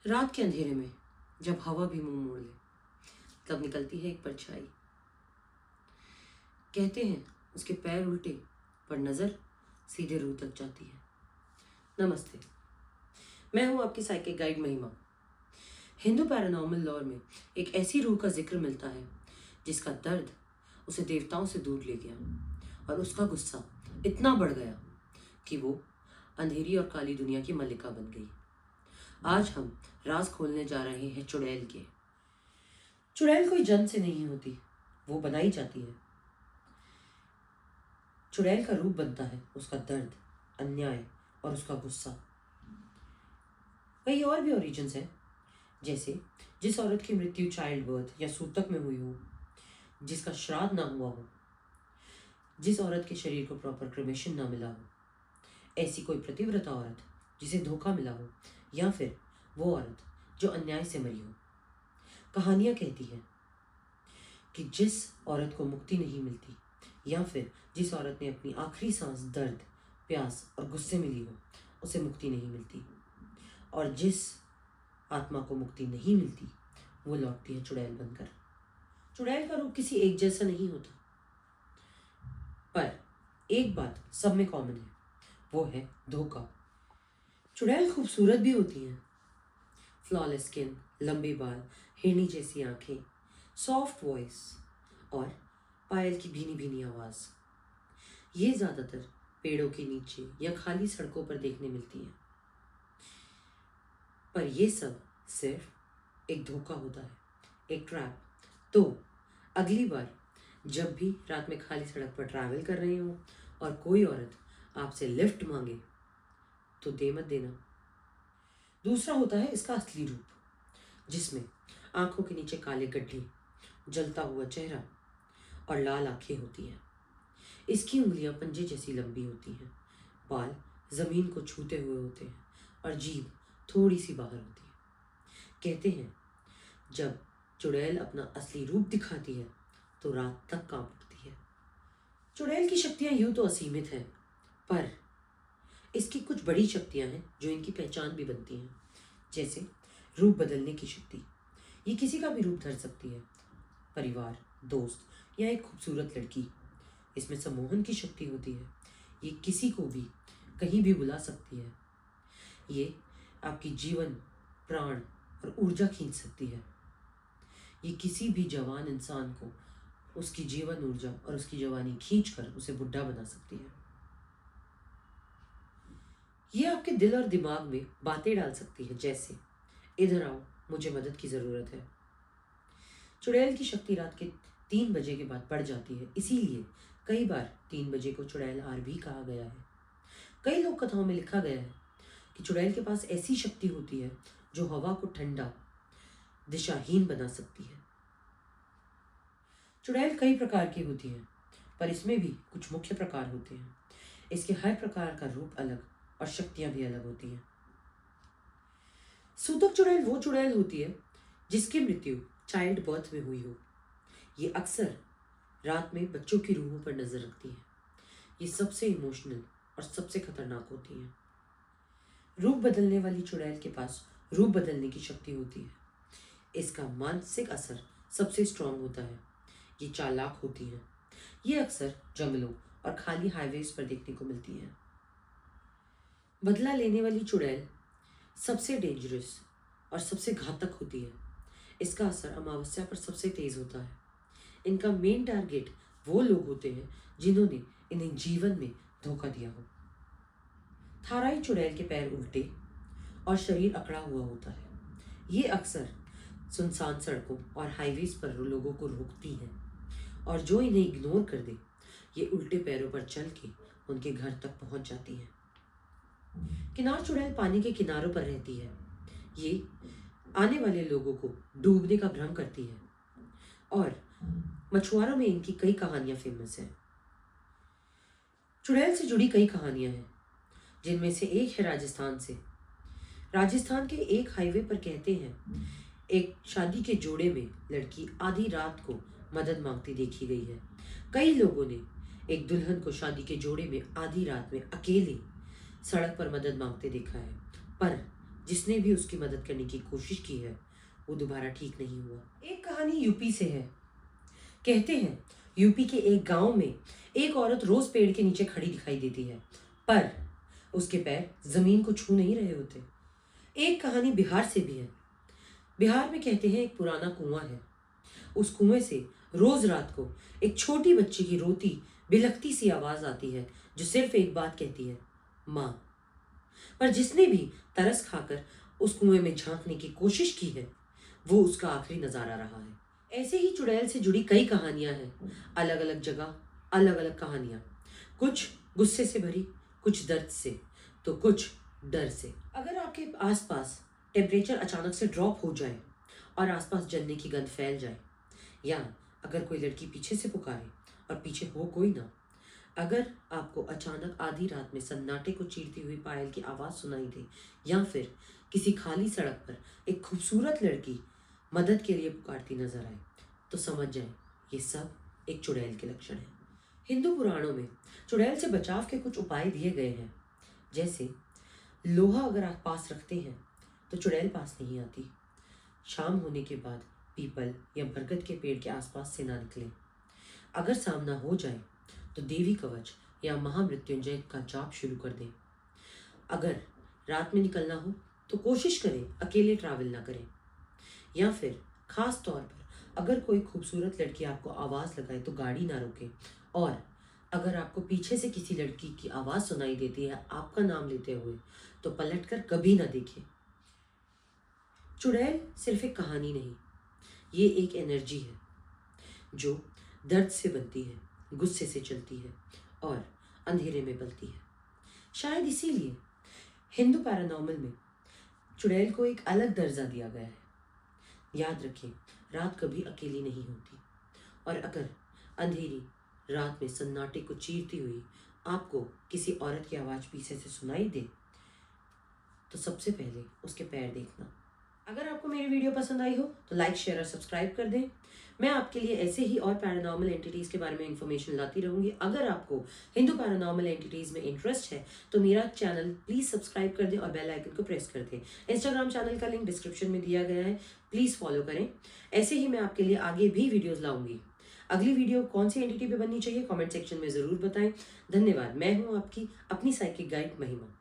रात के अंधेरे में जब हवा भी मुंह मोड़ ले तब निकलती है एक परछाई। कहते हैं उसके पैर उल्टे पर नजर सीधे रूह तक जाती है। नमस्ते, मैं हूं आपकी साइकिक गाइड महिमा। हिंदू पैरानॉर्मल लॉर में एक ऐसी रूह का जिक्र मिलता है जिसका दर्द उसे देवताओं से दूर ले गया और उसका गुस्सा इतना बढ़ गया कि वो अंधेरी और काली दुनिया की मलिका बन गई। आज हम राज खोलने जा रहे हैं चुड़ैल के। चुड़ैल कोई जन्म से नहीं होती, वो बनाई जाती है। चुड़ैल का रूप बनता है उसका दर्द, अन्याय और उसका गुस्सा। कई और भी ओरिजिन्स हैं, जैसे जिस औरत की मृत्यु चाइल्ड बर्थ या सूतक में हुई हो, जिसका श्राद्ध ना हुआ हो, जिस औरत के शरीर को प्रॉपर क्रिमेशन ना मिला हो, ऐसी कोई प्रतिव्रता औरत जिसे धोखा मिला हो, या फिर वो औरत जो अन्याय से मरी हो। कहानियां कहती हैं कि जिस औरत को मुक्ति नहीं मिलती, या फिर जिस औरत ने अपनी आखिरी सांस दर्द, प्यास और गुस्से में ली हो, उसे मुक्ति नहीं मिलती। और जिस आत्मा को मुक्ति नहीं मिलती वो लौटती है चुड़ैल बनकर। चुड़ैल का रूप किसी एक जैसा नहीं होता, पर एक बात सब में कॉमन है, वो है धोखा। चुड़ैल खूबसूरत भी होती हैं। फ्लॉलेस स्किन, लंबे बाल, हिरनी जैसी आंखें, सॉफ्ट वॉइस और पायल की भीनी भीनी आवाज। ये ज्यादातर पेड़ों के नीचे या खाली सड़कों पर देखने मिलती हैं। पर ये सब सिर्फ एक धोखा होता है, एक ट्रैप। तो अगली बार जब भी रात में खाली सड़क पर ट्रैवल कर रहे हो और कोई औरत आपसे लिफ्ट मांगे तो दे मत देना। दूसरा होता है इसका असली रूप, जिसमें आंखों के नीचे काले गड्ढे, जलता हुआ चेहरा और लाल आंखें होती हैं। इसकी उंगलियां पंजे जैसी लंबी होती हैं, बाल जमीन को छूते हुए होते हैं और जीभ थोड़ी सी बाहर होती है। कहते हैं जब चुड़ैल अपना असली रूप दिखाती है तो रात तक कांप उठती है। चुड़ैल की शक्तियां यूं तो असीमित हैं, पर इसकी कुछ बड़ी शक्तियां हैं जो इनकी पहचान भी बनती हैं, जैसे रूप बदलने की शक्ति। ये किसी का भी रूप धर सकती है, परिवार, दोस्त या एक खूबसूरत लड़की। इसमें सम्मोहन की शक्ति होती है, ये किसी को भी कहीं भी बुला सकती है। ये आपकी जीवन, प्राण और ऊर्जा खींच सकती है। ये किसी भी जवान इंसान को उसकी जीवन ऊर्जा और उसकी जवानी खींचकर उसे बुढ़ा बना सकती है। ये आपके दिल और दिमाग में बातें डाल सकती है, जैसे इधर आओ, मुझे मदद की जरूरत है। चुड़ैल की शक्ति रात के 3 बजे के बाद बढ़ जाती है, इसीलिए कई बार 3 बजे को चुड़ैल आर भी कहा गया है। कई लोक कथाओं में लिखा गया है कि चुड़ैल के पास ऐसी शक्ति होती है जो हवा को ठंडा, दिशाहीन बना सकती है। चुड़ैल कई प्रकार की होती है, पर इसमें भी कुछ मुख्य प्रकार होते हैं। इसके हर प्रकार का रूप अलग और शक्तियां भी अलग होती हैं। सूतक चुड़ैल वो चुड़ैल होती है जिसकी मृत्यु चाइल्ड बर्थ में हुई हो। ये अक्सर रात में बच्चों की रूहों पर नजर रखती है। ये सबसे इमोशनल और सबसे खतरनाक होती है। रूप बदलने वाली चुड़ैल के पास रूप बदलने की शक्ति होती है। इसका मानसिक असर सबसे स्ट्रांग होता है। ये चालाक होती है। ये अक्सर जंगलों और खाली हाईवेज पर देखने को मिलती है। बदला लेने वाली चुड़ैल सबसे डेंजरस और सबसे घातक होती है। इसका असर अमावस्या पर सबसे तेज होता है। इनका मेन टारगेट वो लोग होते हैं जिन्होंने इन्हें जीवन में धोखा दिया हो। थाराई चुड़ैल के पैर उल्टे और शरीर अकड़ा हुआ होता है। ये अक्सर सुनसान सड़कों और हाईवेज पर लोगों को रोकती हैं, और जो इन्हें इग्नोर कर दे ये उल्टे पैरों पर चल के उनके घर तक पहुंच जाती है। किनार चुड़ैल पानी के किनारों पर रहती है। ये आने वाले लोगों को डूबने का भ्रम करती है, और मछुआरों में इनकी कई कहानियां फेमस हैं। चुड़ैल से जुड़ी कई कहानियां हैं, जिनमें से एक है राजस्थान से। राजस्थान के एक हाईवे पर कहते हैं एक शादी के जोड़े में लड़की आधी रात को मदद मांगती देखी गई है। कई लोगों ने एक दुल्हन को शादी के जोड़े में आधी रात में अकेले सड़क पर मदद मांगते देखा है, पर जिसने भी उसकी मदद करने की कोशिश की है वो दोबारा ठीक नहीं हुआ। एक कहानी यूपी से है। कहते हैं यूपी के एक गांव में एक औरत रोज पेड़ के नीचे खड़ी दिखाई देती है, पर उसके पैर जमीन को छू नहीं रहे होते। एक कहानी बिहार से भी है। बिहार में कहते हैं एक पुराना कुआं है। उस कुएं से रोज रात को एक छोटी बच्ची की रोती बिलखती सी आवाज आती है जो सिर्फ एक बात कहती है, माँ। पर जिसने भी तरस खाकर उस कुएं में झांकने की कोशिश की है वो उसका आखिरी नजारा रहा है। ऐसे ही चुड़ैल से जुड़ी कई कहानियां हैं, अलग अलग जगह अलग अलग कहानियां, कुछ गुस्से से भरी, कुछ दर्द से, तो कुछ डर से। अगर आपके आसपास टेम्परेचर अचानक से ड्रॉप हो जाए और आसपास जलने की गंध फैल जाए, या अगर कोई लड़की पीछे से पुकारे और पीछे हो कोई ना, अगर आपको अचानक आधी रात में सन्नाटे को चीरती हुई पायल की आवाज़ सुनाई दे, या फिर किसी खाली सड़क पर एक खूबसूरत लड़की मदद के लिए पुकारती नजर आए, तो समझ जाए ये सब एक चुड़ैल के लक्षण है। हिंदू पुराणों में चुड़ैल से बचाव के कुछ उपाय दिए गए हैं, जैसे लोहा अगर आप पास रखते हैं तो चुड़ैल पास नहीं आती। शाम होने के बाद पीपल या बरगद के पेड़ के आसपास से ना निकलें। अगर सामना हो जाए तो देवी कवच या महामृत्युंजय का जाप शुरू कर दें। अगर रात में निकलना हो तो कोशिश करें अकेले ट्रैवल ना करें। या फिर खास तौर पर अगर कोई खूबसूरत लड़की आपको आवाज़ लगाए तो गाड़ी ना रोकें। और अगर आपको पीछे से किसी लड़की की आवाज़ सुनाई देती है आपका नाम लेते हुए, तो पलटकर कभी ना देखें। चुड़ैल सिर्फ एक कहानी नहीं, ये एक एनर्जी है जो दर्द से बनती है, गुस्से से चलती है और अंधेरे में पलती है। शायद इसीलिए हिंदू पैरानॉर्मल में चुड़ैल को एक अलग दर्जा दिया गया है। याद रखें, रात कभी अकेली नहीं होती, और अगर अंधेरी रात में सन्नाटे को चीरती हुई आपको किसी औरत की आवाज़ पीछे से सुनाई दे, तो सबसे पहले उसके पैर देखना। अगर आपको मेरी वीडियो पसंद आई हो तो लाइक, शेयर और सब्सक्राइब कर दें। मैं आपके लिए ऐसे ही और पैरानॉर्मल एंटिटीज़ के बारे में इंफॉर्मेशन लाती रहूँगी। अगर आपको हिंदू पैरानॉर्मल एंटिटीज़ में इंटरेस्ट है तो मेरा चैनल प्लीज़ सब्सक्राइब कर दें और बेल आइकन को प्रेस कर दें। इंस्टाग्राम चैनल का लिंक डिस्क्रिप्शन में दिया गया है, प्लीज़ फॉलो करें। ऐसे ही मैं आपके लिए आगे भी वीडियोज़ लाऊंगी। अगली वीडियो कौन सी एंटिटी पे बननी चाहिए कमेंट सेक्शन में ज़रूर बताएं। धन्यवाद। मैं हूँ आपकी अपनी साइकिक गाइड महिमा।